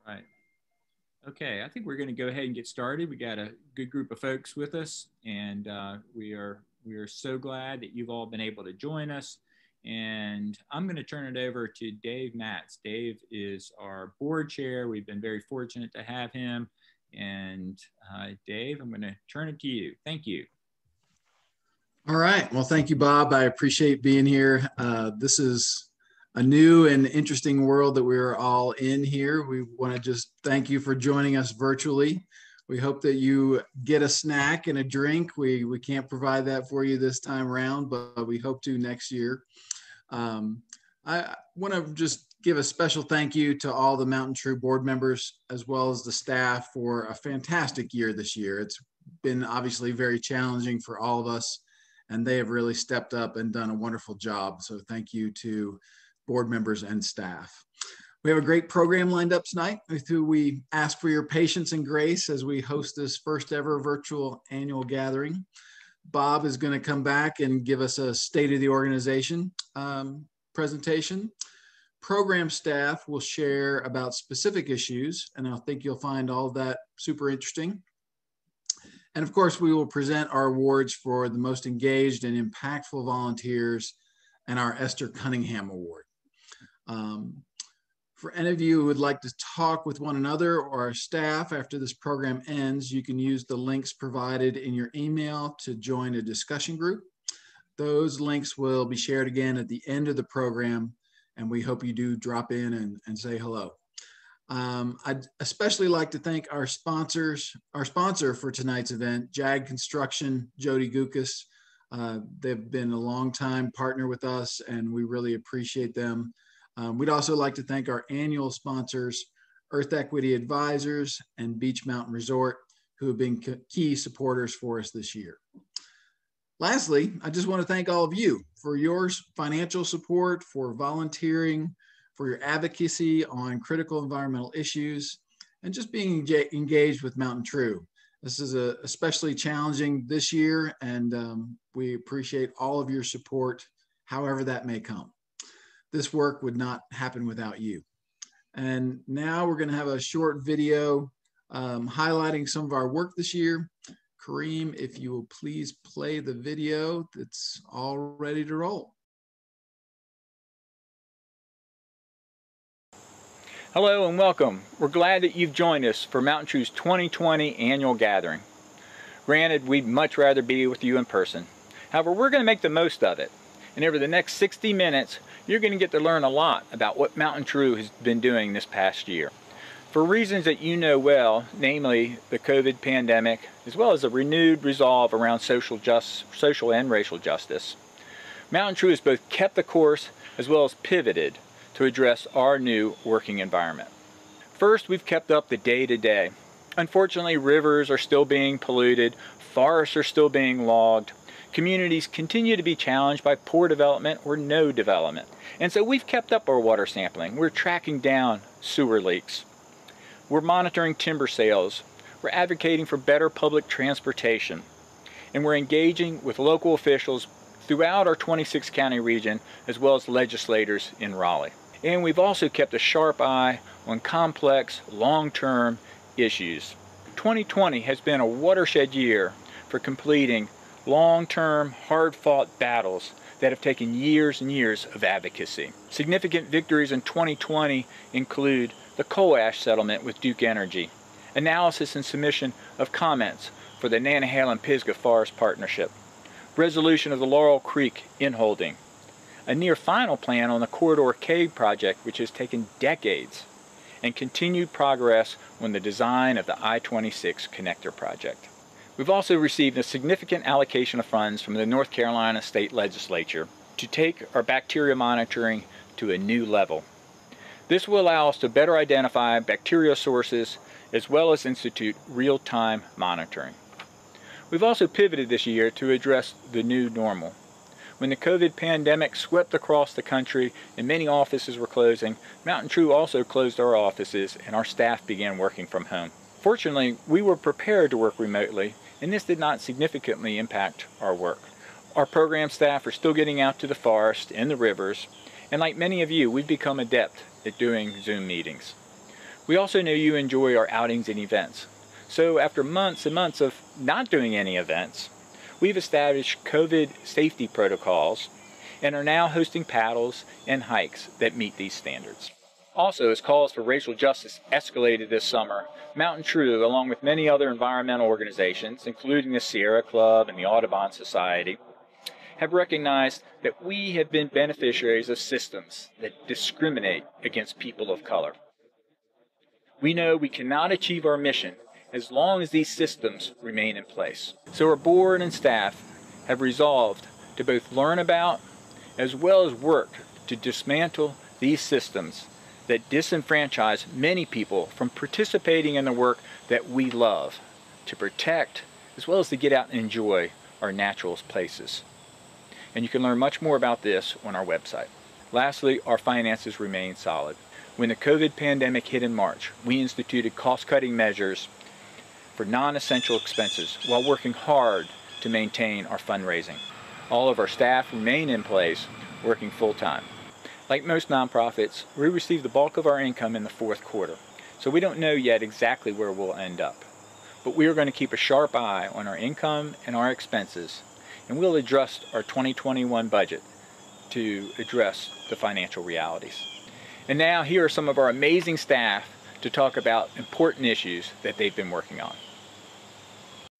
Right. Okay, I think we're going to go ahead and get started. We got a good group of folks with us, and we are so glad that you've all been able to join us. And I'm going to turn it over to Dave Matz. Dave is our board chair. We've been very fortunate to have him. And Dave, I'm going to turn it to you. Thank you. All right. Well, thank you, Bob. I appreciate being here. This is a new and interesting world that we're all in here. We want to just thank you for joining us virtually. We hope that you get a snack and a drink. We can't provide that for you this time around, but we hope to next year. I want to just give a special thank you to all the MountainTrue board members, as well as the staff, for a fantastic year this year. It's been obviously very challenging for all of us, and they have really stepped up and done a wonderful job. So thank you to board members and staff. We have a great program lined up tonight, with who we ask for your patience and grace as we host this first ever virtual annual gathering. Bob is going to come back and give us a state of the organization presentation. Program staff will share about specific issues, and I think you'll find all of that super interesting. And of course, we will present our awards for the most engaged and impactful volunteers and our Esther Cunningham Award. For any of you who would like to talk with one another or our staff after this program ends, you can use the links provided in your email to join a discussion group. Those links will be shared again at the end of the program, and we hope you do drop in and say hello. I'd especially like to thank our sponsor for tonight's event, JAG Construction, Jody Gukas. They've been a longtime partner with us, and we really appreciate them. We'd also like to thank our annual sponsors, Earth Equity Advisors and Beach Mountain Resort, who have been key supporters for us this year. Lastly, I just want to thank all of you for your financial support, for volunteering, for your advocacy on critical environmental issues, and just being engaged with MountainTrue. This is especially challenging this year, and we appreciate all of your support, however that may come. This work would not happen without you. And now we're going to have a short video highlighting some of our work this year. Kareem, if you will please play the video that's all ready to roll. Hello and welcome. We're glad that you've joined us for MountainTrue's 2020 annual gathering. Granted, we'd much rather be with you in person. However, we're going to make the most of it. And over the next 60 minutes, you're going to get to learn a lot about what MountainTrue has been doing this past year. For reasons that you know well, namely the COVID pandemic, as well as a renewed resolve around social and racial justice, MountainTrue has both kept the course as well as pivoted to address our new working environment. First, we've kept up the day-to-day. Unfortunately, rivers are still being polluted, forests are still being logged, communities continue to be challenged by poor development or no development. And so we've kept up our water sampling. We're tracking down sewer leaks. We're monitoring timber sales. We're advocating for better public transportation. And we're engaging with local officials throughout our 26 county region, as well as legislators in Raleigh. And we've also kept a sharp eye on complex, long-term issues. 2020 has been a watershed year for completing long-term, hard-fought battles that have taken years and years of advocacy. Significant victories in 2020 include the coal ash settlement with Duke Energy, analysis and submission of comments for the Nantahala-Pisgah Forest Partnership, resolution of the Laurel Creek inholding, a near final plan on the Corridor Cave project, which has taken decades, and continued progress on the design of the I-26 connector project. We've also received a significant allocation of funds from the North Carolina State Legislature to take our bacteria monitoring to a new level. This will allow us to better identify bacteria sources as well as institute real-time monitoring. We've also pivoted this year to address the new normal. When the COVID pandemic swept across the country and many offices were closing, MountainTrue also closed our offices and our staff began working from home. Fortunately, we were prepared to work remotely, and this did not significantly impact our work. Our program staff are still getting out to the forest and the rivers, and like many of you, we've become adept at doing Zoom meetings. We also know you enjoy our outings and events. So after months and months of not doing any events, we've established COVID safety protocols and are now hosting paddles and hikes that meet these standards. Also, as calls for racial justice escalated this summer, MountainTrue, along with many other environmental organizations, including the Sierra Club and the Audubon Society, have recognized that we have been beneficiaries of systems that discriminate against people of color. We know we cannot achieve our mission as long as these systems remain in place. So our board and staff have resolved to both learn about as well as work to dismantle these systems that disenfranchise many people from participating in the work that we love, to protect as well as to get out and enjoy our natural places. And you can learn much more about this on our website. Lastly, our finances remain solid. When the COVID pandemic hit in March, we instituted cost-cutting measures for non-essential expenses while working hard to maintain our fundraising. All of our staff remain in place, working full-time. Like most nonprofits, we receive the bulk of our income in the fourth quarter, so we don't know yet exactly where we'll end up. But we are going to keep a sharp eye on our income and our expenses, and we'll adjust our 2021 budget to address the financial realities. And now here are some of our amazing staff to talk about important issues that they've been working on.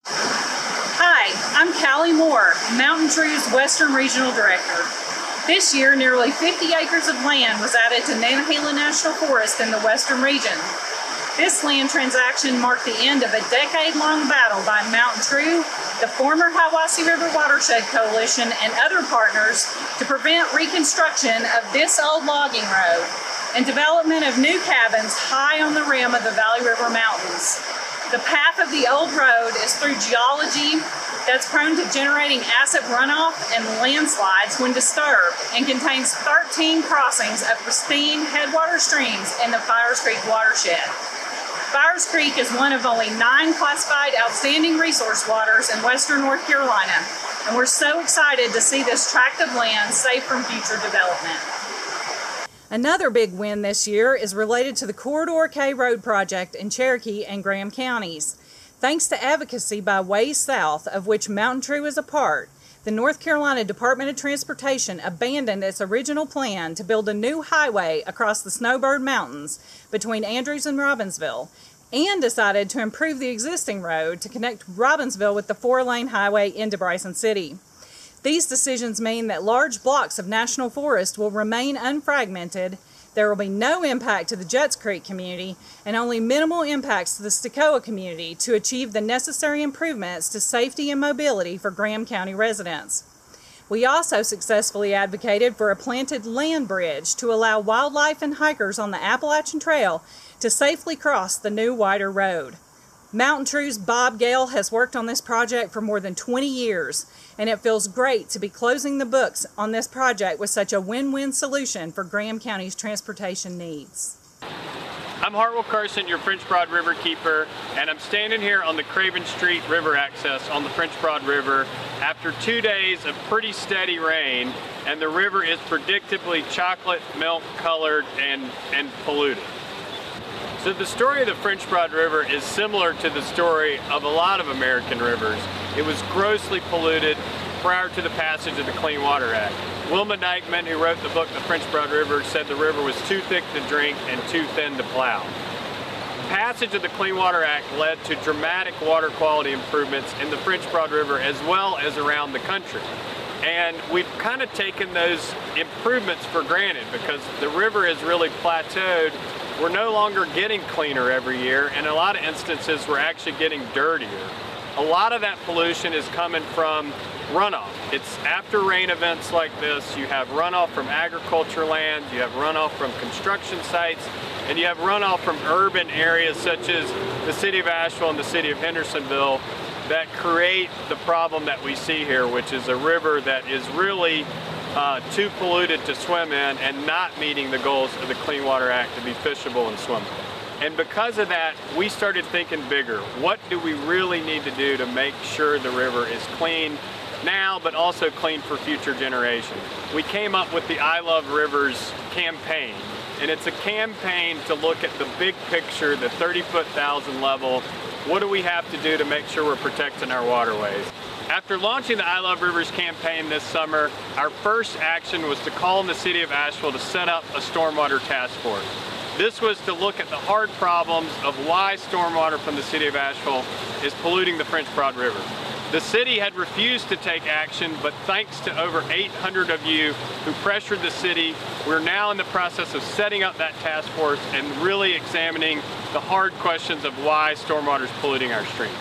Hi, I'm Callie Moore, MountainTrue's Western Regional Director. This year, nearly 50 acres of land was added to Nantahala National Forest in the Western region. This land transaction marked the end of a decade-long battle by MountainTrue, the former Hiwassee River Watershed Coalition, and other partners to prevent reconstruction of this old logging road and development of new cabins high on the rim of the Valley River Mountains. The path of the old road is through geology that's prone to generating acid runoff and landslides when disturbed, and contains 13 crossings of pristine headwater streams in the Fires Creek watershed. Fires Creek is one of only 9 classified outstanding resource waters in western North Carolina, and we're so excited to see this tract of land safe from future development. Another big win this year is related to the Corridor K Road project in Cherokee and Graham counties. Thanks to advocacy by Ways South, of which MountainTrue is a part, the North Carolina Department of Transportation abandoned its original plan to build a new highway across the Snowbird Mountains between Andrews and Robbinsville, and decided to improve the existing road to connect Robbinsville with the 4-lane highway into Bryson City. These decisions mean that large blocks of national forest will remain unfragmented, there will be no impact to the Juts Creek community, and only minimal impacts to the Stokoa community to achieve the necessary improvements to safety and mobility for Graham County residents. We also successfully advocated for a planted land bridge to allow wildlife and hikers on the Appalachian Trail to safely cross the new wider road. MountainTrue's Bob Gale has worked on this project for more than 20 years, and it feels great to be closing the books on this project with such a win-win solution for Graham County's transportation needs. I'm Hartwell Carson, your French Broad River keeper, and I'm standing here on the Craven Street River access on the French Broad River after 2 days of pretty steady rain, and the river is predictably chocolate milk colored and polluted. So the story of the French Broad River is similar to the story of a lot of American rivers. It was grossly polluted prior to the passage of the Clean Water Act. Wilma Dykeman, who wrote the book The French Broad River, said the river was too thick to drink and too thin to plow. Passage of the Clean Water Act led to dramatic water quality improvements in the French Broad River as well as around the country. And we've kind of taken those improvements for granted because the river has really plateaued. We're no longer getting cleaner every year, and in a lot of instances we're actually getting dirtier. A lot of that pollution is coming from runoff. It's after rain events like this, you have runoff from agriculture land, you have runoff from construction sites, and you have runoff from urban areas such as the city of Asheville and the city of Hendersonville that create the problem that we see here, which is a river that is really too polluted to swim in and not meeting the goals of the Clean Water Act to be fishable and swimmable. And because of that, we started thinking bigger. What do we really need to do to make sure the river is clean now, but also clean for future generations? We came up with the I Love Rivers campaign. and it's a campaign to look at the big picture, the 30-foot thousand level. What do we have to do to make sure we're protecting our waterways? After launching the I Love Rivers campaign this summer, our first action was to call on the City of Asheville to set up a stormwater task force. This was to look at the hard problems of why stormwater from the City of Asheville is polluting the French Broad River. The city had refused to take action, but thanks to over 800 of you who pressured the city, we're now in the process of setting up that task force and really examining the hard questions of why stormwater is polluting our stream.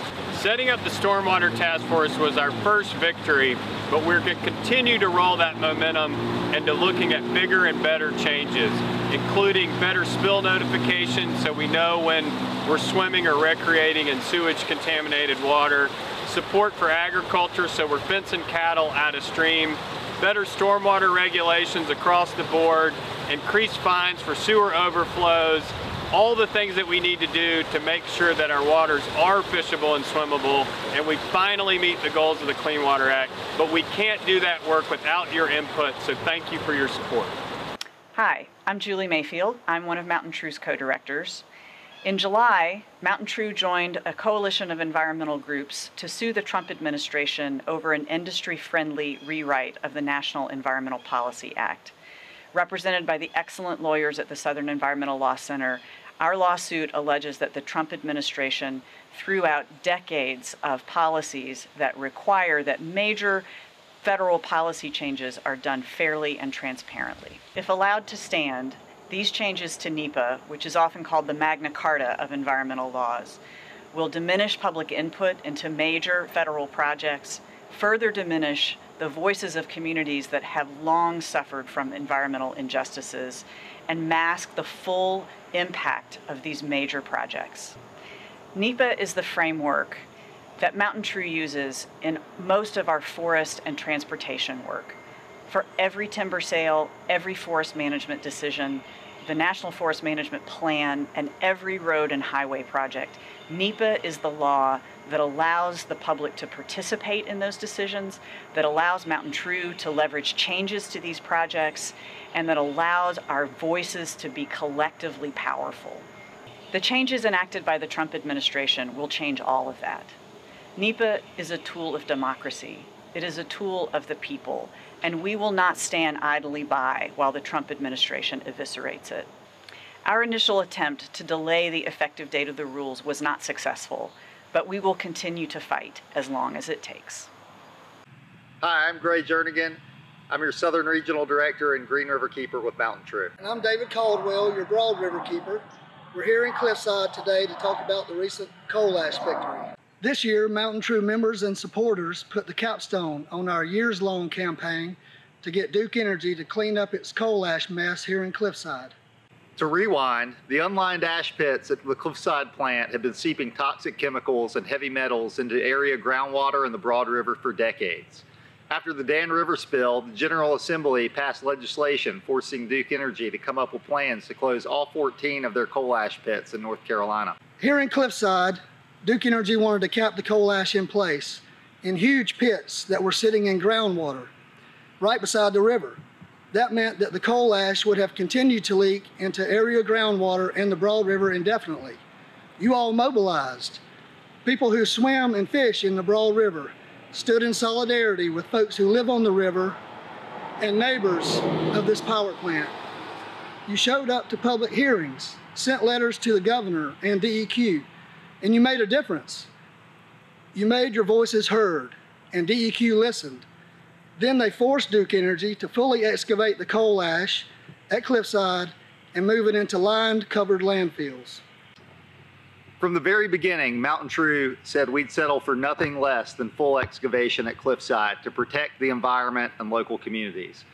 Setting up the Stormwater Task Force was our first victory, but we're going to continue to roll that momentum into looking at bigger and better changes, including better spill notification so we know when we're swimming or recreating in sewage contaminated water, support for agriculture so we're fencing cattle out of stream, better stormwater regulations across the board, increased fines for sewer overflows, all the things that we need to do to make sure that our waters are fishable and swimmable, and we finally meet the goals of the Clean Water Act. But we can't do that work without your input, so thank you for your support. Hi, I'm Julie Mayfield. I'm one of MountainTrue's co-directors. In July, MountainTrue joined a coalition of environmental groups to sue the Trump administration over an industry-friendly rewrite of the National Environmental Policy Act. Represented by the excellent lawyers at the Southern Environmental Law Center, our lawsuit alleges that the Trump administration threw out decades of policies that require that major federal policy changes are done fairly and transparently. If allowed to stand, these changes to NEPA, which is often called the Magna Carta of environmental laws, will diminish public input into major federal projects, further diminish the voices of communities that have long suffered from environmental injustices, and mask the full impact of these major projects. NEPA is the framework that MountainTrue uses in most of our forest and transportation work. For every timber sale, every forest management decision, the National Forest Management Plan, and every road and highway project, NEPA is the law that allows the public to participate in those decisions, that allows MountainTrue to leverage changes to these projects, and that allows our voices to be collectively powerful. The changes enacted by the Trump administration will change all of that. NEPA is a tool of democracy. It is a tool of the people, and we will not stand idly by while the Trump administration eviscerates it. Our initial attempt to delay the effective date of the rules was not successful, but we will continue to fight as long as it takes. Hi, I'm Gray Jernigan. I'm your Southern Regional Director and Green River Keeper with MountainTrue. And I'm David Caldwell, your Broad River Keeper. We're here in Cliffside today to talk about the recent coal ash victory. This year, MountainTrue members and supporters put the capstone on our years-long campaign to get Duke Energy to clean up its coal ash mess here in Cliffside. To rewind, the unlined ash pits at the Cliffside plant have been seeping toxic chemicals and heavy metals into area groundwater in the Broad River for decades. After the Dan River spill, the General Assembly passed legislation forcing Duke Energy to come up with plans to close all 14 of their coal ash pits in North Carolina. Here in Cliffside, Duke Energy wanted to cap the coal ash in place in huge pits that were sitting in groundwater right beside the river. That meant that the coal ash would have continued to leak into area groundwater in the Broad River indefinitely. You all mobilized. People who swim and fish in the Broad River stood in solidarity with folks who live on the river and neighbors of this power plant. You showed up to public hearings, sent letters to the governor and DEQ, and you made a difference. You made your voices heard, and DEQ listened. Then they forced Duke Energy to fully excavate the coal ash at Cliffside and move it into lined, covered landfills. From the very beginning, MountainTrue said we'd settle for nothing less than full excavation at Cliffside to protect the environment and local communities.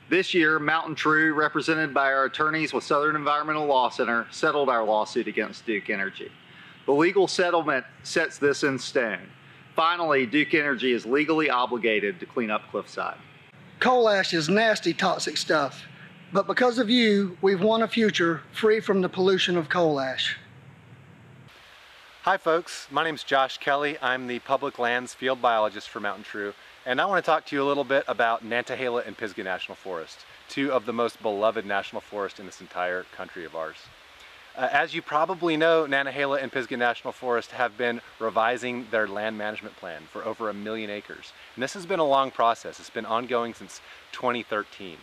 This year, MountainTrue, represented by our attorneys with Southern Environmental Law Center, settled our lawsuit against Duke Energy. The legal settlement sets this in stone. Finally, Duke Energy is legally obligated to clean up Cliffside. Coal ash is nasty, toxic stuff, but because of you, we've won a future free from the pollution of coal ash. Hi folks, my name's Josh Kelly. I'm the public lands field biologist for MountainTrue, and I want to talk to you a little bit about Nantahala and Pisgah National Forest, two of the most beloved national forests in this entire country of ours. As you probably know, Nantahala and Pisgah National Forest have been revising their land management plan for over 1 million acres. And this has been a long process. It's been ongoing since 2013.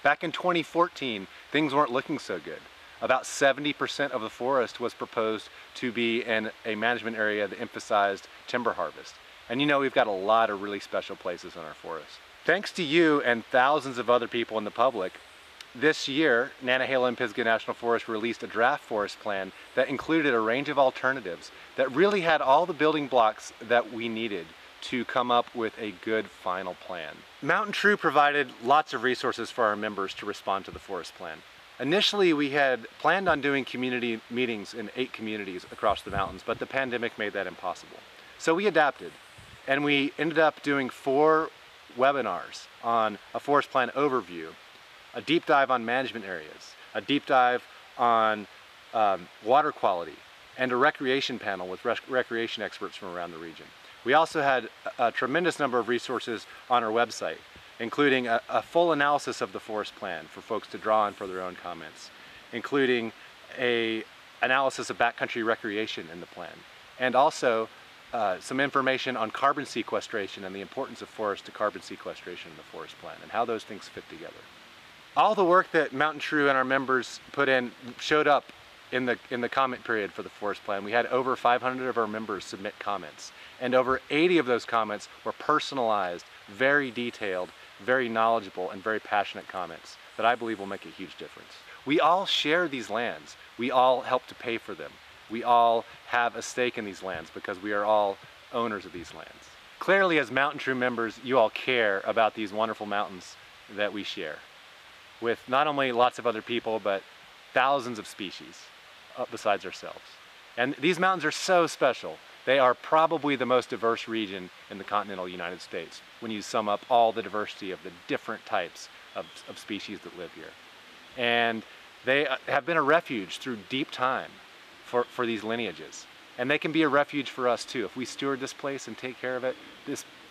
Back in 2014, things weren't looking so good. About 70% of the forest was proposed to be in a management area that emphasized timber harvest. And you know, we've got a lot of really special places in our forest. Thanks to you and thousands of other people in the public, this year, Nantahala and Pisgah National Forest released a draft forest plan that included a range of alternatives that really had all the building blocks that we needed to come up with a good final plan. MountainTrue provided lots of resources for our members to respond to the forest plan. Initially, we had planned on doing community meetings in 8 communities across the mountains, but the pandemic made that impossible. So we adapted, and we ended up doing 4 webinars on a forest plan overview, a deep dive on management areas, a deep dive on water quality, and a recreation panel with recreation experts from around the region. We also had a tremendous number of resources on our website, including a full analysis of the forest plan for folks to draw on for their own comments, including an analysis of backcountry recreation in the plan, and also some information on carbon sequestration and the importance of forest to carbon sequestration in the forest plan and how those things fit together. All the work that MountainTrue and our members put in showed up in the comment period for the forest plan. We had over 500 of our members submit comments, and over 80 of those comments were personalized, very detailed, very knowledgeable, and very passionate comments that I believe will make a huge difference. We all share these lands. We all help to pay for them. We all have a stake in these lands because we are all owners of these lands. Clearly, as MountainTrue members, you all care about these wonderful mountains that we share with not only lots of other people, but thousands of species besides ourselves. And these mountains are so special. They are probably the most diverse region in the continental United States when you sum up all the diversity of the different types of species that live here. And they have been a refuge through deep time for these lineages. And they can be a refuge for us too. If we steward this place and take care of it,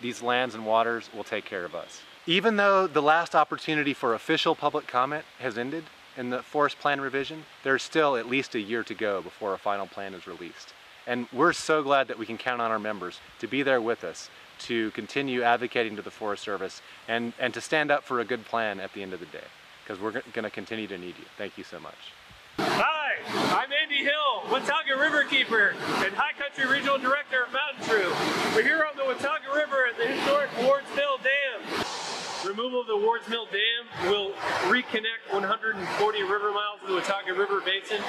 these lands and waters will take care of us. Even though the last opportunity for official public comment has ended in the forest plan revision, there's still at least a year to go before a final plan is released. And we're so glad that we can count on our members to be there with us, to continue advocating to the Forest Service, and to stand up for a good plan at the end of the day, because we're going to continue to need you. Thank you so much. Hi, I'm Andy Hill, Watauga Riverkeeper and High Country Regional Director of MountainTrue. We're here on the Watauga River at the historic Wards Mill Dam. Removal of the Wards Mill Dam will reconnect 140 river miles of the Watauga River Basin,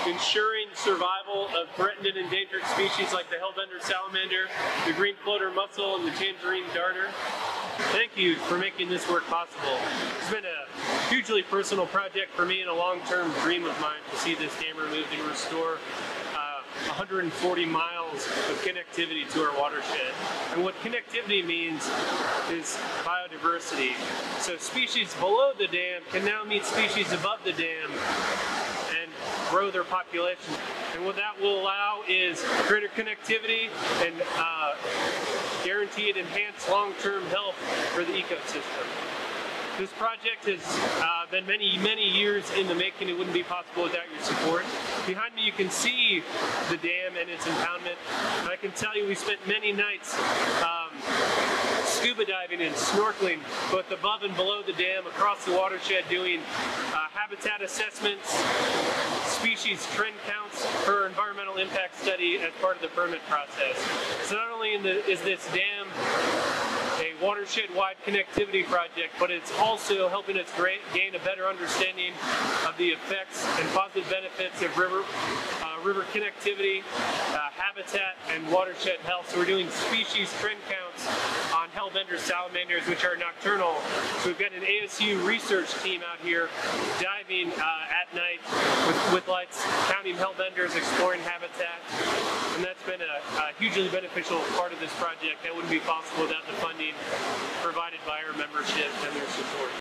ensuring survival of threatened and endangered species like the hellbender salamander, the green floater mussel, and the tangerine darter. Thank you for making this work possible. It's been a hugely personal project for me and a long-term dream of mine to see this dam removed and restore 140 miles of connectivity to our watershed. And what connectivity means is biodiversity. So species below the dam can now meet species above the dam and grow their population. And what that will allow is greater connectivity and guaranteed enhanced long-term health for the ecosystem. This project has been many years in the making. It wouldn't be possible without your support. Behind me you can see the dam and its impoundment. And I can tell you we spent many nights scuba diving and snorkeling both above and below the dam across the watershed, doing habitat assessments, species trend counts for our environmental impact study as part of the permit process. So not only is this dam a watershed-wide connectivity project, but it's also helping us gain a better understanding of the effects and positive benefits of river connectivity, habitat, and watershed health. So we're doing species trend counts on hellbender salamanders, which are nocturnal. So we've got an ASU research team out here diving at night with lights, counting hellbenders, exploring habitat. And that's been a hugely beneficial part of this project that wouldn't be possible without the funding provided by our membership and their support.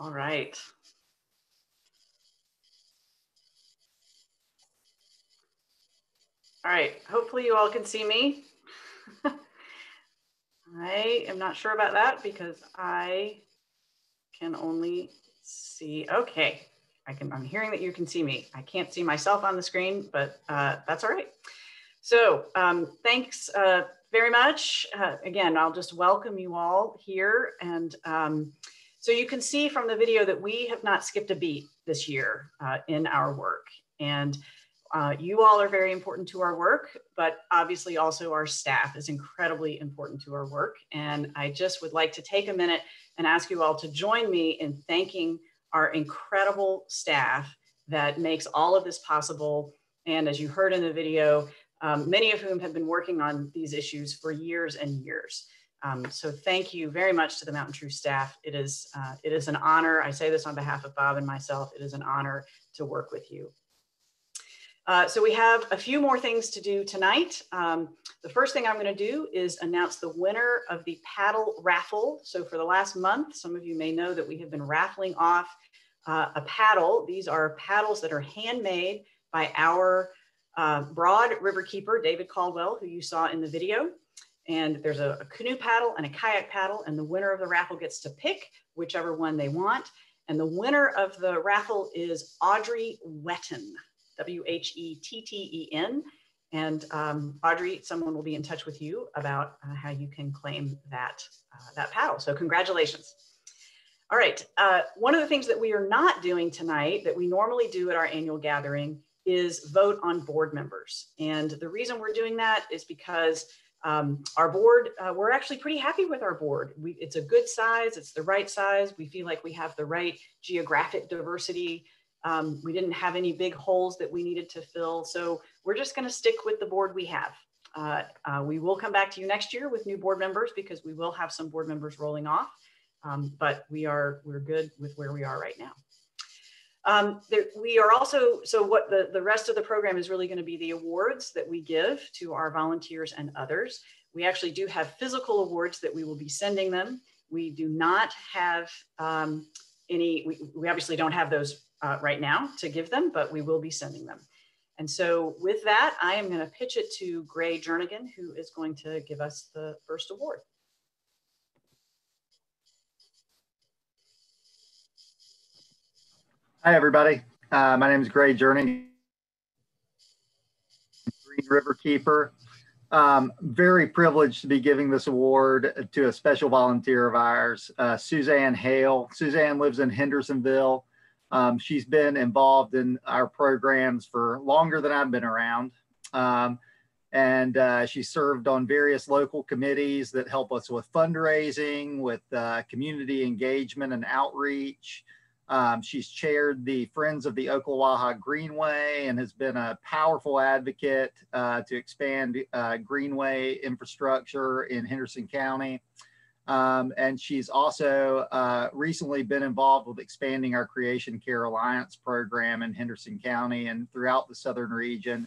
All right. All right, hopefully you all can see me. I am not sure about that because I can only see, okay. I'm hearing that you can see me. I can't see myself on the screen, but that's all right. So thanks very much. Again, I'll just welcome you all here. And so you can see from the video that we have not skipped a beat this year in our work. And you all are very important to our work, but obviously also our staff is incredibly important to our work. And I just would like to take a minute and ask you all to join me in thanking our incredible staff that makes all of this possible. And as you heard in the video, many of whom have been working on these issues for years and years. So thank you very much to the MountainTrue staff. It is an honor. I say this on behalf of Bob and myself. It is an honor to work with you. So we have a few more things to do tonight. The first thing I'm going to do is announce the winner of the paddle raffle. So for the last month, some of you may know that we have been raffling off a paddle. These are paddles that are handmade by our Broad River keeper, David Caldwell, who you saw in the video. And there's a canoe paddle and a kayak paddle, and the winner of the raffle gets to pick whichever one they want. And the winner of the raffle is Audrey Whetten, W-H-E-T-T-E-N. And Audrey, someone will be in touch with you about how you can claim that paddle. So congratulations. All right, one of the things that we are not doing tonight that we normally do at our annual gathering is vote on board members. And the reason we're doing that is because our board, we're actually pretty happy with our board. It's a good size, it's the right size. We feel like we have the right geographic diversity. We didn't have any big holes that we needed to fill. So we're just gonna stick with the board we have. We will come back to you next year with new board members because we will have some board members rolling off. But we're good with where we are right now. We are also, so what the rest of the program is really going to be the awards that we give to our volunteers and others. We actually do have physical awards that we will be sending them. We do not have we obviously don't have those right now to give them, but we will be sending them. And so with that, I am going to pitch it to Gray Jernigan, who is going to give us the first award. Hi, everybody. My name is Gray Jernigan, Green River Keeper. Very privileged to be giving this award to a special volunteer of ours, Suzanne Hale. Suzanne lives in Hendersonville. She's been involved in our programs for longer than I've been around. And she served on various local committees that help us with fundraising, with community engagement and outreach. She's chaired the Friends of the Ocklawaha Greenway and has been a powerful advocate to expand Greenway infrastructure in Henderson County. And she's also recently been involved with expanding our Creation Care Alliance program in Henderson County and throughout the southern region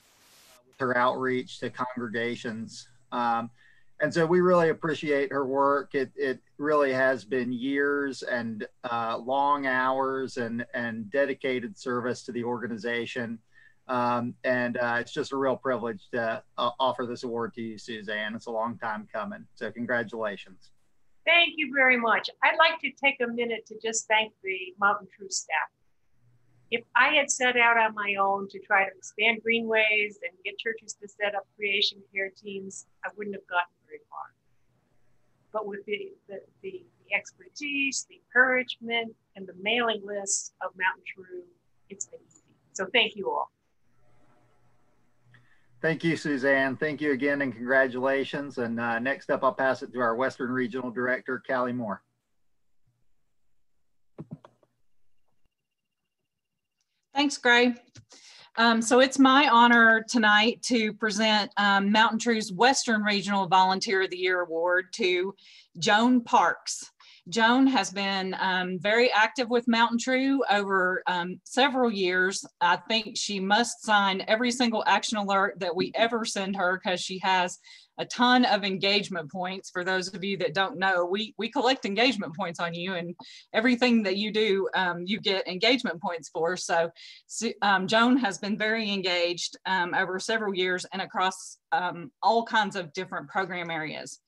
with her outreach to congregations. And so we really appreciate her work. It really has been years and long hours and dedicated service to the organization. And it's just a real privilege to offer this award to you, Suzanne. It's a long time coming. So congratulations. Thank you very much. I'd like to take a minute to just thank the MountainTrue staff. If I had set out on my own to try to expand greenways and get churches to set up creation care teams, I wouldn't have gotten very far. But with the expertise, the encouragement, and the mailing list of MountainTrue, it's been easy. So thank you all. Thank you, Suzanne. Thank you again and congratulations. And next up, I'll pass it to our Western Regional Director, Callie Moore. Thanks, Gray. So it's my honor tonight to present MountainTrue's Western Regional Volunteer of the Year Award to Joan Parks. Joan has been very active with MountainTrue over several years. I think she must sign every single action alert that we ever send her because she has a ton of engagement points. For those of you that don't know, we collect engagement points on you, and everything that you do, you get engagement points for. So Joan has been very engaged over several years and across all kinds of different program areas.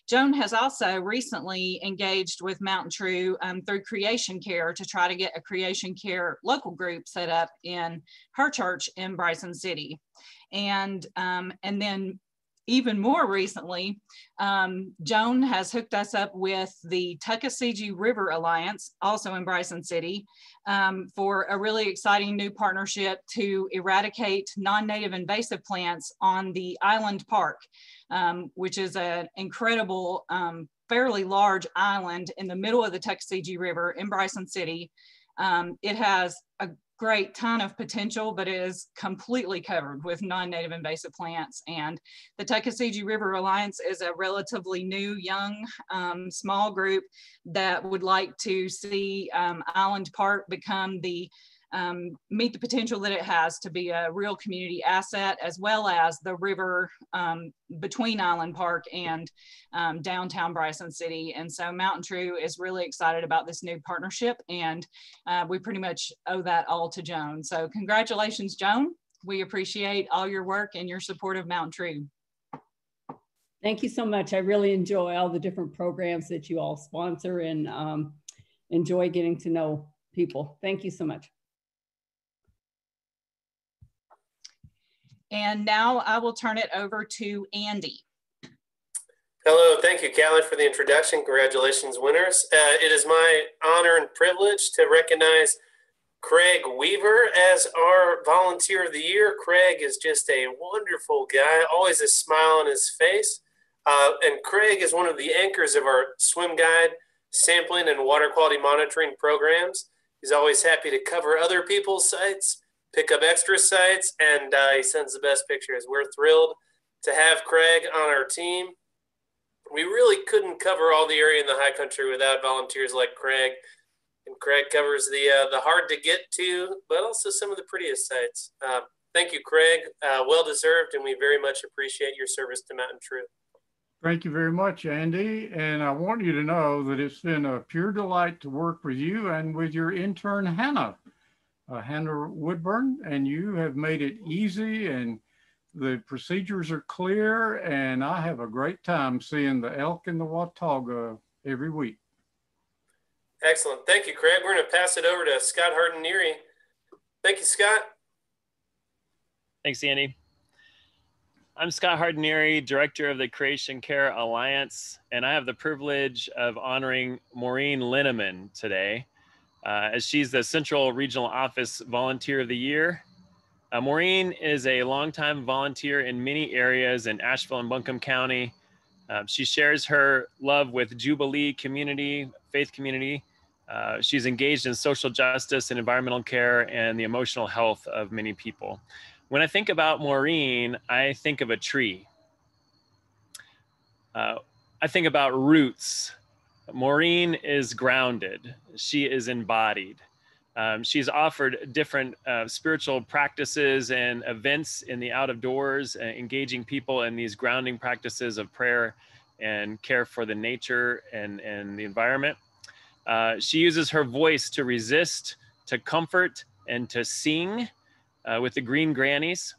Joan has also recently engaged with MountainTrue through Creation Care to try to get a Creation Care local group set up in her church in Bryson City. And then even more recently, Joan has hooked us up with the Tuckasegee River Alliance, also in Bryson City, for a really exciting new partnership to eradicate non-native invasive plants on the Island Park, which is an incredible, fairly large island in the middle of the Tuckasegee River in Bryson City. It has a great ton of potential, but it is completely covered with non-native invasive plants. And the Tuckasegee River Alliance is a relatively new, young, small group that would like to see Island Park become the meet the potential that it has to be a real community asset, as well as the river between Island Park and downtown Bryson City. And so MountainTrue is really excited about this new partnership, and we pretty much owe that all to Joan. So congratulations, Joan. We appreciate all your work and your support of MountainTrue. Thank you so much. I really enjoy all the different programs that you all sponsor, and enjoy getting to know people. Thank you so much. And now I will turn it over to Andy. Hello, thank you, Callie, for the introduction. Congratulations, winners. It is my honor and privilege to recognize Craig Weaver as our Volunteer of the Year. Craig is just a wonderful guy, always a smile on his face. And Craig is one of the anchors of our swim guide, sampling, and water quality monitoring programs. He's always happy to cover other people's sites, pick up extra sites, and he sends the best pictures. We're thrilled to have Craig on our team. We really couldn't cover all the area in the high country without volunteers like Craig. And Craig covers the hard to get to, but also some of the prettiest sites. Thank you, Craig. Well deserved, and we very much appreciate your service to MountainTrue. Thank you very much, Andy. And I want you to know that it's been a pure delight to work with you and with your intern, Hannah. Hannah Woodburn, and you have made it easy, and the procedures are clear, and I have a great time seeing the elk and the Watauga every week. Excellent. Thank you, Craig. We're going to pass it over to Scott Hardinieri. Thank you, Scott. Thanks, Andy. I'm Scott Hardinieri, Director of the Creation Care Alliance, and I have the privilege of honoring Maureen Linneman today, as she's the Central Regional Office Volunteer of the Year. Maureen is a longtime volunteer in many areas in Asheville and Buncombe County. She shares her love with Jubilee community, faith community. She's engaged in social justice and environmental care and the emotional health of many people. When I think about Maureen, I think of a tree. I think about roots. Maureen is grounded. She is embodied. She's offered different spiritual practices and events in the out of doors, engaging people in these grounding practices of prayer and care for the nature and the environment. She uses her voice to resist, to comfort, and to sing with the Green Grannies.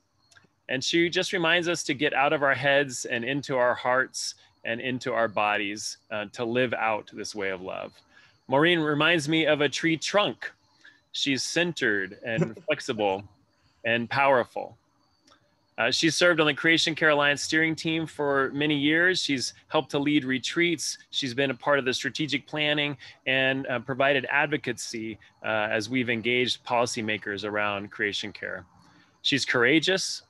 And she just reminds us to get out of our heads and into our hearts and into our bodies to live out this way of love. Maureen reminds me of a tree trunk. She's centered and flexible and powerful. She's served on the Creation Care Alliance steering team for many years. She's helped to lead retreats. She's been a part of the strategic planning and provided advocacy as we've engaged policymakers around creation care. She's courageous.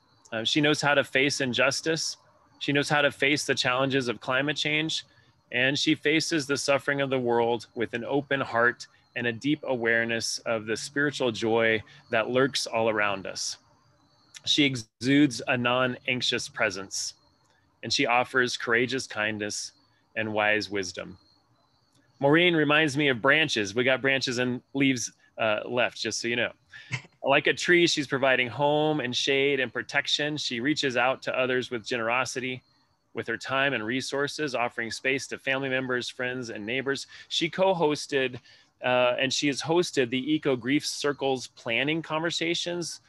She knows how to face injustice. She knows how to face the challenges of climate change, and she faces the suffering of the world with an open heart and a deep awareness of the spiritual joy that lurks all around us. She exudes a non-anxious presence, and she offers courageous kindness and wise wisdom. Maureen reminds me of branches. We got branches and leaves left, just so you know. Like a tree, she's providing home and shade and protection. She reaches out to others with generosity, with her time and resources, offering space to family members, friends, and neighbors. She co-hosted and she has hosted the Eco Grief Circle's planning conversations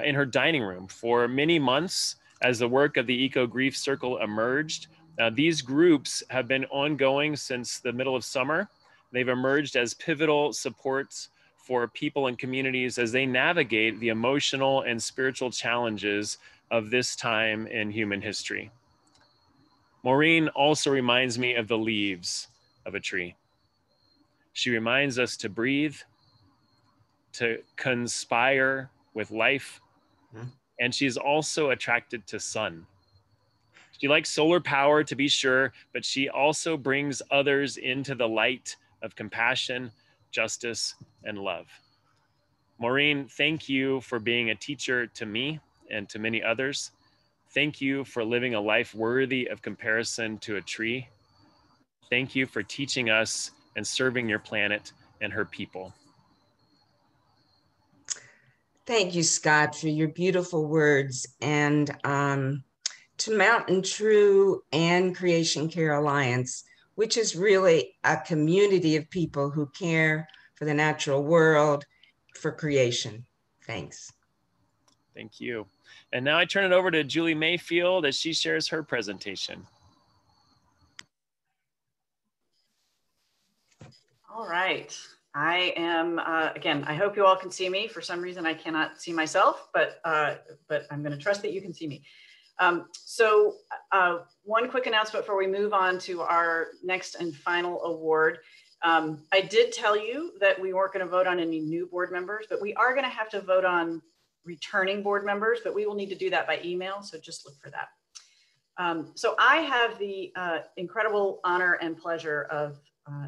in her dining room for many months as the work of the Eco Grief Circle emerged. These groups have been ongoing since the middle of summer. They've emerged as pivotal supports for people and communities as they navigate the emotional and spiritual challenges of this time in human history. Maureen also reminds me of the leaves of a tree. She reminds us to breathe, to conspire with life, and she's also attracted to sun. She likes solar power, to be sure, but she also brings others into the light of compassion, justice, and love. Maureen, thank you for being a teacher to me and to many others. Thank you for living a life worthy of comparison to a tree. Thank you for teaching us and serving your planet and her people. Thank you, Scott, for your beautiful words. And to MountainTrue and Creation Care Alliance, which is really a community of people who care for the natural world, for creation. Thanks. Thank you. And now I turn it over to Julie Mayfield as she shares her presentation. All right. I am, again, I hope you all can see me. For some reason, I cannot see myself, but I'm going to trust that you can see me. One quick announcement before we move on to our next and final award. I did tell you that we weren't going to vote on any new board members, but we are going to have to vote on returning board members, but we will need to do that by email, so just look for that. So I have the incredible honor and pleasure of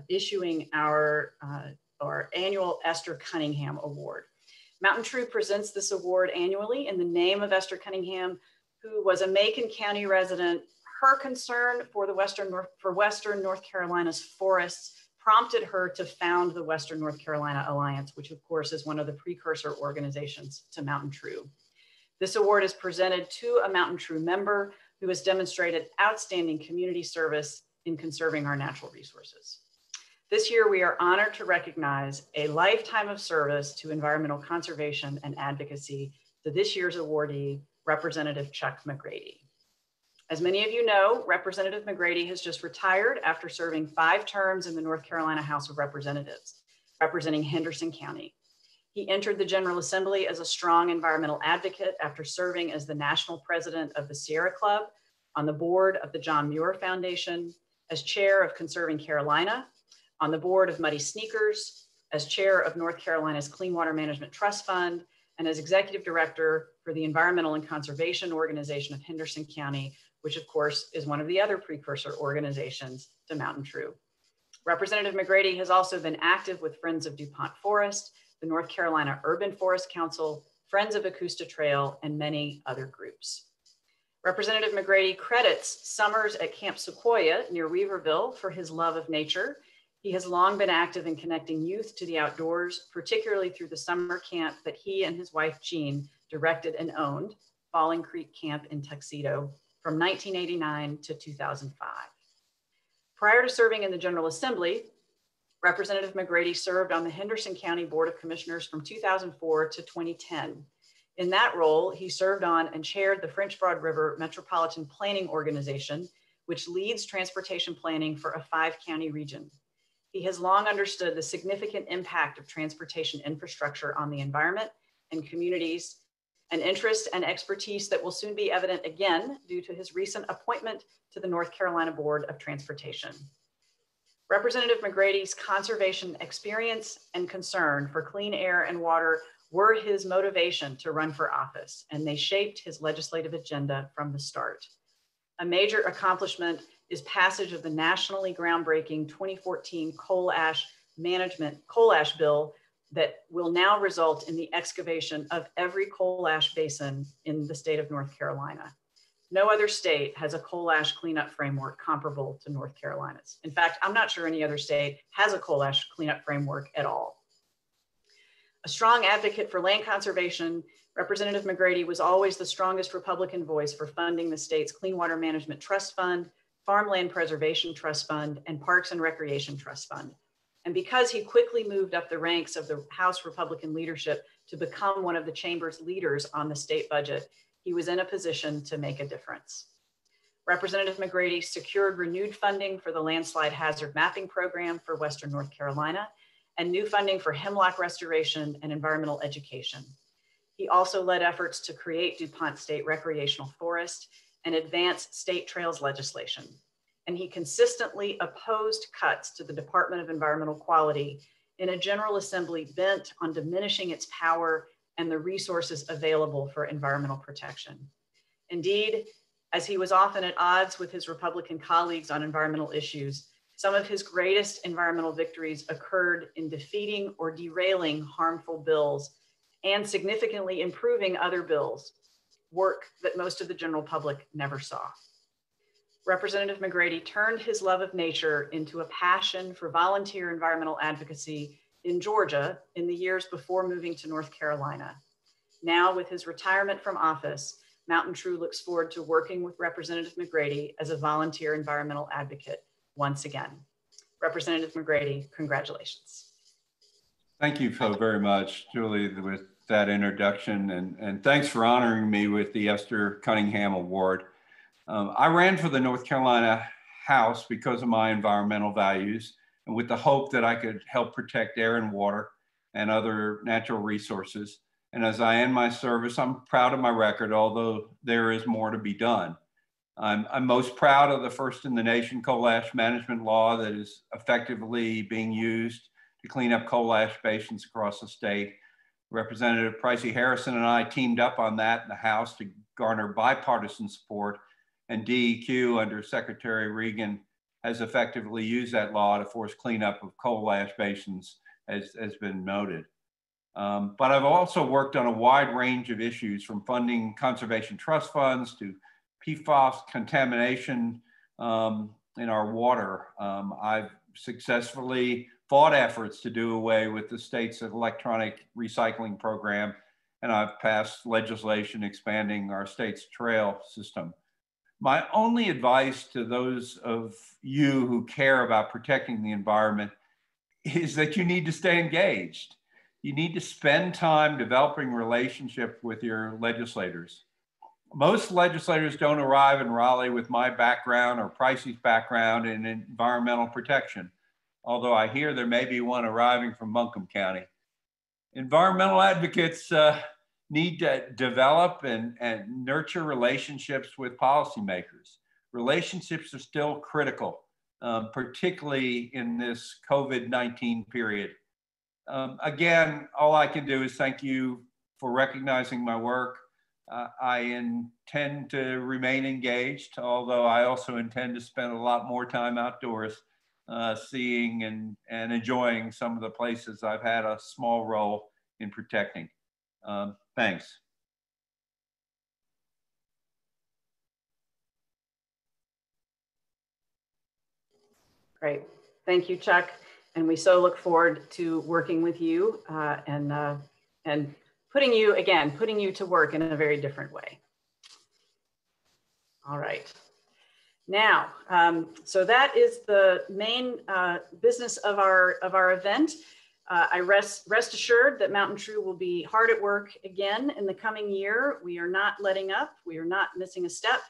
issuing our annual Esther Cunningham Award. MountainTrue presents this award annually in the name of Esther Cunningham, who was a Macon County resident. Her concern for Western North Carolina's forests prompted her to found the Western North Carolina Alliance, which of course is one of the precursor organizations to MountainTrue. This award is presented to a MountainTrue member who has demonstrated outstanding community service in conserving our natural resources. This year, we are honored to recognize a lifetime of service to environmental conservation and advocacy to this year's awardee, Representative Chuck McGrady. As many of you know, Representative McGrady has just retired after serving 5 terms in the North Carolina House of Representatives, representing Henderson County. He entered the General Assembly as a strong environmental advocate after serving as the national president of the Sierra Club, on the board of the John Muir Foundation, as chair of Conserving Carolina, on the board of Muddy Sneakers, as chair of North Carolina's Clean Water Management Trust Fund, and as executive director for the Environmental and Conservation Organization of Henderson County, which of course is one of the other precursor organizations to MountainTrue. Representative McGrady has also been active with Friends of DuPont Forest, the North Carolina Urban Forest Council, Friends of Acosta Trail, and many other groups. Representative McGrady credits summers at Camp Sequoia near Weaverville for his love of nature. He has long been active in connecting youth to the outdoors, particularly through the summer camp that he and his wife, Jean, directed and owned, Falling Creek Camp in Tuxedo, from 1989 to 2005. Prior to serving in the General Assembly, Representative McGrady served on the Henderson County Board of Commissioners from 2004 to 2010. In that role, he served on and chaired the French Broad River Metropolitan Planning Organization, which leads transportation planning for a 5-county region. He has long understood the significant impact of transportation infrastructure on the environment and communities, an interest and expertise that will soon be evident again due to his recent appointment to the North Carolina Board of Transportation. Representative McGrady's conservation experience and concern for clean air and water were his motivation to run for office, and they shaped his legislative agenda from the start. A major accomplishment is passage of the nationally groundbreaking 2014 coal ash bill that will now result in the excavation of every coal ash basin in the state of North Carolina. No other state has a coal ash cleanup framework comparable to North Carolina's. In fact, I'm not sure any other state has a coal ash cleanup framework at all. A strong advocate for land conservation, Representative McGrady was always the strongest Republican voice for funding the state's Clean Water Management Trust Fund, Farmland Preservation Trust Fund, and Parks and Recreation Trust Fund. And because he quickly moved up the ranks of the House Republican leadership to become one of the chamber's leaders on the state budget, he was in a position to make a difference. Representative McGrady secured renewed funding for the landslide hazard mapping program for Western North Carolina and new funding for hemlock restoration and environmental education. He also led efforts to create DuPont State Recreational Forest and advance state trails legislation. And he consistently opposed cuts to the Department of Environmental Quality in a General Assembly bent on diminishing its power and the resources available for environmental protection. Indeed, as he was often at odds with his Republican colleagues on environmental issues, some of his greatest environmental victories occurred in defeating or derailing harmful bills and significantly improving other bills, work that most of the general public never saw. Representative McGrady turned his love of nature into a passion for volunteer environmental advocacy in Georgia in the years before moving to North Carolina. Now, with his retirement from office, MountainTrue looks forward to working with Representative McGrady as a volunteer environmental advocate once again. Representative McGrady, congratulations. Thank you so very much, Julie, with that introduction, and thanks for honoring me with the Esther Cunningham Award. I ran for the North Carolina House because of my environmental values and with the hope that I could help protect air and water and other natural resources. And as I end my service, I'm proud of my record, although there is more to be done. I'm most proud of the first in the nation coal ash management law that is effectively being used to clean up coal ash basins across the state. Representative Pricey Harrison and I teamed up on that in the House to garner bipartisan support, and DEQ under Secretary Regan has effectively used that law to force cleanup of coal ash basins, as has been noted. But I've also worked on a wide range of issues, from funding conservation trust funds to PFAS contamination in our water. I've successfully fought efforts to do away with the state's electronic recycling program, and I've passed legislation expanding our state's trail system. My only advice to those of you who care about protecting the environment is that you need to stay engaged. You need to spend time developing relationship with your legislators. Most legislators don't arrive in Raleigh with my background or Pricey's background in environmental protection, although I hear there may be one arriving from Buncombe County. Environmental advocates need to develop and nurture relationships with policymakers. Relationships are still critical, particularly in this COVID-19 period. Again, all I can do is thank you for recognizing my work. I intend to remain engaged, although I also intend to spend a lot more time outdoors, seeing and enjoying some of the places I've had a small role in protecting. Thanks. Great. Thank you, Chuck. And we so look forward to working with you and putting you to work in a very different way. All right. Now, so that is the main business of our event. I rest assured that MountainTrue will be hard at work again in the coming year. We are not letting up. We are not missing a step.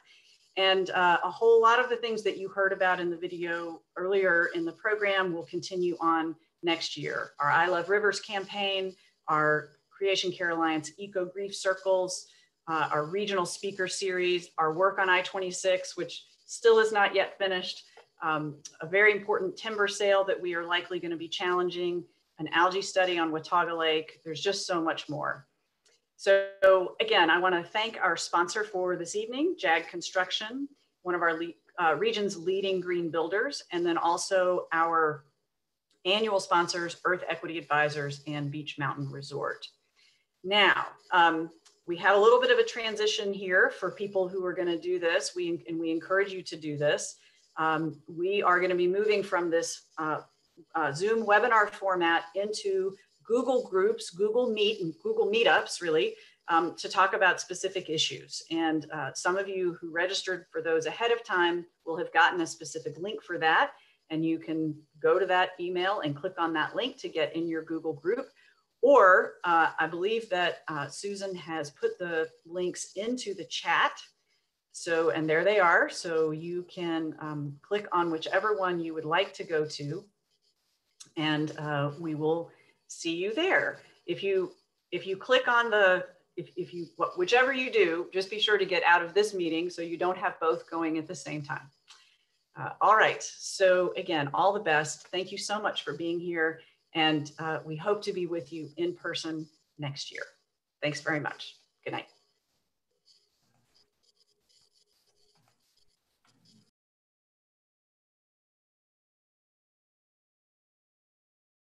And a whole lot of the things that you heard about in the video earlier in the program will continue on next year. Our I Love Rivers campaign, our Creation Care Alliance Eco Grief Circles, our regional speaker series, our work on I-26, which still is not yet finished, a very important timber sale that we are likely going to be challenging, an algae study on Watauga Lake. There's just so much more. So again, I want to thank our sponsor for this evening, JAG Construction, one of our region's leading green builders, and then also our annual sponsors, Earth Equity Advisors and Beach Mountain Resort. Now, We had a little bit of a transition here for people who are going to do this. We encourage you to do this. We are going to be moving from this Zoom webinar format into Google Groups, Google Meet, and Google Meetups, really, to talk about specific issues. And some of you who registered for those ahead of time will have gotten a specific link for that. And you can go to that email and click on that link to get in your Google group. Or I believe that Susan has put the links into the chat. So, and there they are. So you can click on whichever one you would like to go to, and we will see you there. If you click on the, whichever you do, just be sure to get out of this meeting so you don't have both going at the same time. All right, so again, all the best. Thank you so much for being here, and we hope to be with you in person next year. Thanks very much. Good night.